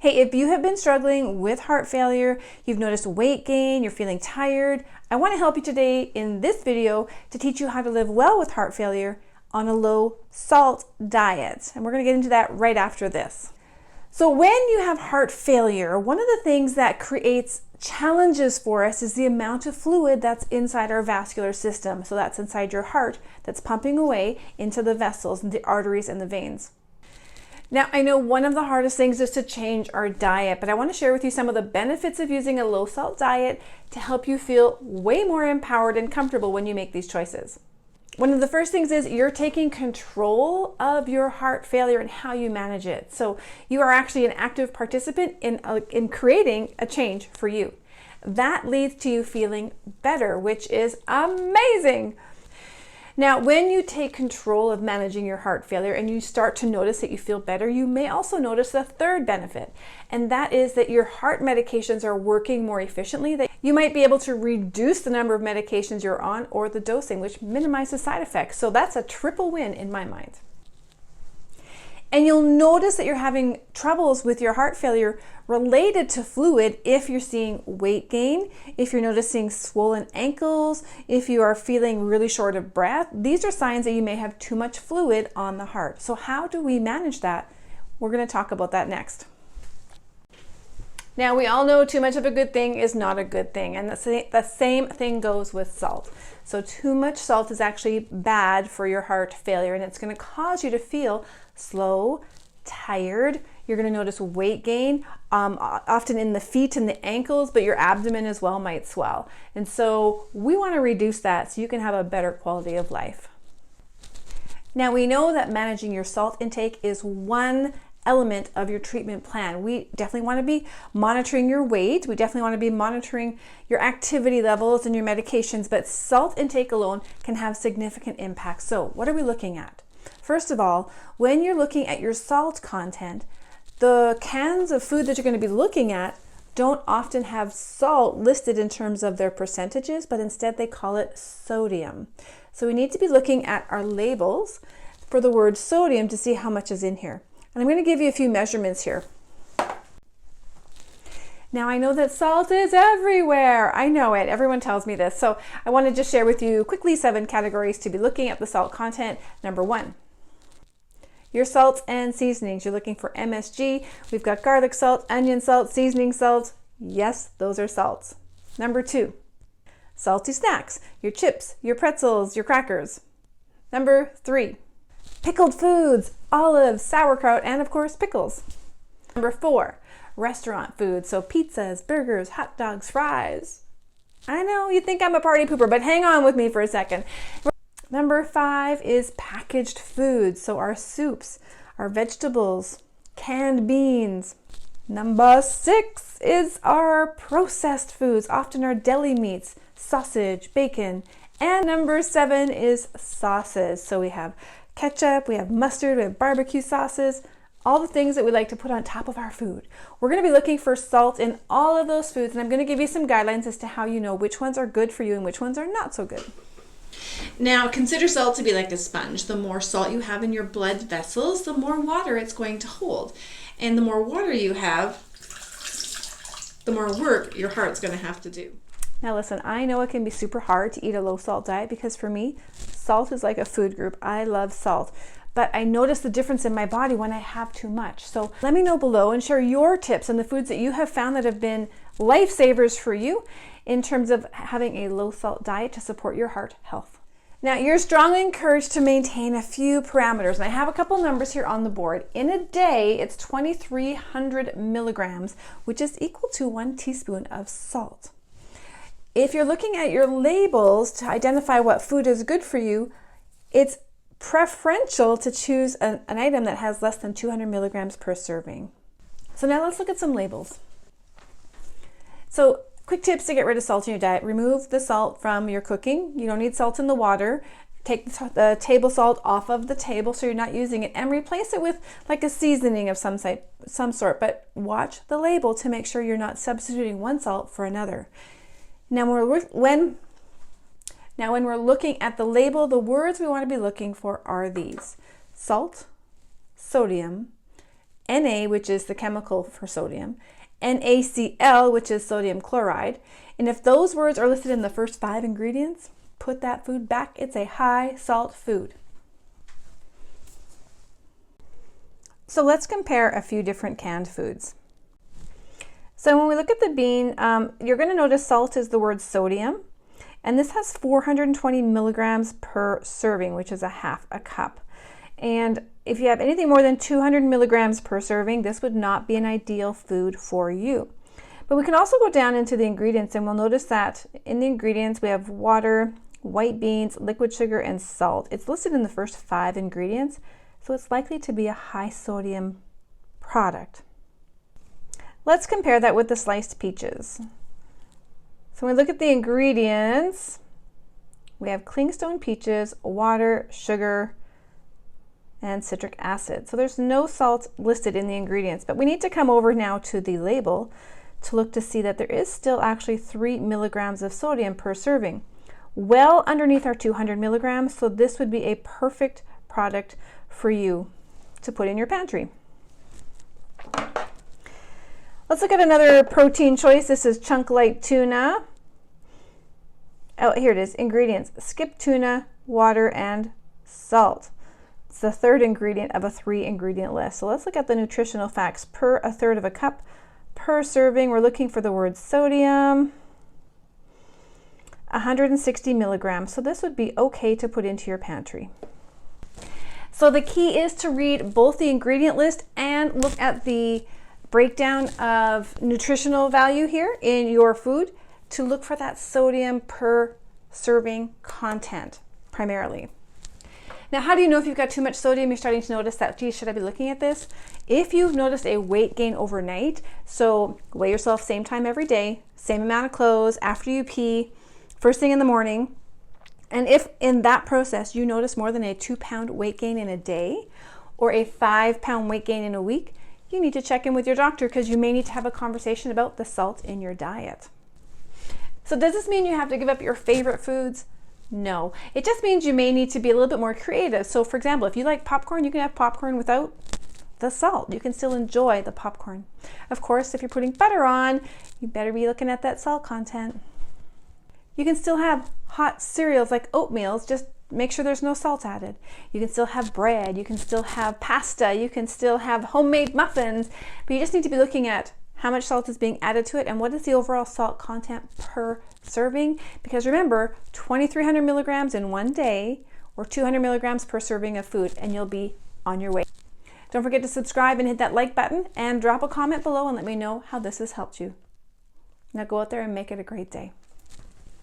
Hey, if you have been struggling with heart failure, you've noticed weight gain, you're feeling tired, I want to help you today in this video to teach you how to live well with heart failure on a low salt diet. And we're going to get into that right after this. So when you have heart failure, one of the things that creates challenges for us is the amount of fluid that's inside our vascular system. So that's inside your heart that's pumping away into the vessels and the arteries and the veins. Now, I know one of the hardest things is to change our diet, but I want to share with you some of the benefits of using a low salt diet to help you feel way more empowered and comfortable when you make these choices. One of the first things is you're taking control of your heart failure and how you manage it. So you are actually an active participant in creating a change for you. That leads to you feeling better, which is amazing. Now, when you take control of managing your heart failure and you start to notice that you feel better, you may also notice the third benefit, and that is that your heart medications are working more efficiently. That you might be able to reduce the number of medications you're on or the dosing, which minimizes side effects. So that's a triple win in my mind. And you'll notice that you're having troubles with your heart failure related to fluid if you're seeing weight gain, if you're noticing swollen ankles, if you are feeling really short of breath. These are signs that you may have too much fluid on the heart. So how do we manage that? We're going to talk about that next. Now, we all know too much of a good thing is not a good thing, and the same thing goes with salt. So too much salt is actually bad for your heart failure, and it's going to cause you to feel slow, tired. You're going to notice weight gain, often in the feet and the ankles, but your abdomen as well might swell. And so we want to reduce that so you can have a better quality of life. Now, we know that managing your salt intake is one element of your treatment plan. We definitely want to be monitoring your weight. We definitely want to be monitoring your activity levels and your medications, but salt intake alone can have significant impact. So what are we looking at? First of all, when you're looking at your salt content, the cans of food that you're going to be looking at don't often have salt listed in terms of their percentages, but instead they call it sodium. So we need to be looking at our labels for the word sodium to see how much is in here. And I'm going to give you a few measurements here. Now, I know that salt is everywhere. I know it. Everyone tells me this. So I want to just share with you quickly 7 categories to be looking at the salt content. Number 1, your salts and seasonings. You're looking for MSG. We've got garlic salt, onion salt, seasoning salt. Yes, those are salts. Number 2, salty snacks. Your chips, your pretzels, your crackers. Number 3, pickled foods, olives, sauerkraut, and of course pickles. Number 4, restaurant food, so pizzas, burgers, hot dogs, fries. I know you think I'm a party pooper, but hang on with me for a second. Number 5 is packaged foods, so our soups, our vegetables, canned beans. Number 6 is our processed foods, often our deli meats, sausage, bacon. And number 7 is sauces, so we have ketchup, we have mustard, we have barbecue sauces, all the things that we like to put on top of our food. We're going to be looking for salt in all of those foods, and I'm going to give you some guidelines as to how you know which ones are good for you and which ones are not so good. Now, consider salt to be like a sponge. The more salt you have in your blood vessels, the more water it's going to hold. And the more water you have, the more work your heart's going to have to do. Now listen, I know it can be super hard to eat a low salt diet because for me, salt is like a food group. I love salt, but I notice the difference in my body when I have too much. So let me know below and share your tips on the foods that you have found that have been lifesavers for you in terms of having a low salt diet to support your heart health. Now, you're strongly encouraged to maintain a few parameters, and I have a couple numbers here on the board. In a day, it's 2,300 milligrams, which is equal to 1 teaspoon of salt. If you're looking at your labels to identify what food is good for you, it's preferential to choose an item that has less than 200 milligrams per serving. So now let's look at some labels. So quick tips to get rid of salt in your diet. Remove the salt from your cooking. You don't need salt in the water. Take the table salt off of the table so you're not using it, and replace it with like a seasoning of some sort, but watch the label to make sure you're not substituting one salt for another. Now, when we're looking at the label, the words we want to be looking for are these: salt, sodium, Na, which is the chemical for sodium, NaCl, which is sodium chloride. And if those words are listed in the first 5 ingredients, put that food back. It's a high salt food. So let's compare a few different canned foods. So when we look at the bean, you're going to notice salt is the word sodium, and this has 420 milligrams per serving, which is a half a cup. And if you have anything more than 200 milligrams per serving, this would not be an ideal food for you. But we can also go down into the ingredients, and we'll notice that in the ingredients we have water, white beans, liquid sugar, and salt. It's listed in the first 5 ingredients, so it's likely to be a high sodium product. Let's compare that with the sliced peaches. So when we look at the ingredients, we have clingstone peaches, water, sugar, and citric acid. So there's no salt listed in the ingredients, but we need to come over now to the label to look to see that there is still actually 3 milligrams of sodium per serving, well underneath our 200 milligrams. So this would be a perfect product for you to put in your pantry. Let's look at another protein choice. This is chunk light tuna. Oh, here it is. Ingredients: skip tuna, water, and salt. It's the 3rd ingredient of a 3-ingredient list. So let's look at the nutritional facts. Per 1/3 of a cup per serving, we're looking for the word sodium. 160 milligrams. So this would be okay to put into your pantry. So the key is to read both the ingredient list and look at the breakdown of nutritional value here in your food to look for that sodium per serving content primarily. Now, how do you know if you've got too much sodium? You're starting to notice that, geez, should I be looking at this? If you've noticed a weight gain overnight, so weigh yourself same time every day, same amount of clothes, after you pee, first thing in the morning, and if in that process you notice more than a 2-pound weight gain in a day or a 5-pound weight gain in a week, you need to check in with your doctor because you may need to have a conversation about the salt in your diet. So does this mean you have to give up your favorite foods? No, it just means you may need to be a little bit more creative. So for example, if you like popcorn, you can have popcorn without the salt. You can still enjoy the popcorn. Of course, if you're putting butter on, you better be looking at that salt content. You can still have hot cereals like oatmeals, just make sure there's no salt added. You can still have bread, you can still have pasta, you can still have homemade muffins, but you just need to be looking at how much salt is being added to it and what is the overall salt content per serving. Because remember, 2,300 milligrams in one day or 200 milligrams per serving of food, and you'll be on your way. Don't forget to subscribe and hit that like button and drop a comment below and let me know how this has helped you. Now go out there and make it a great day.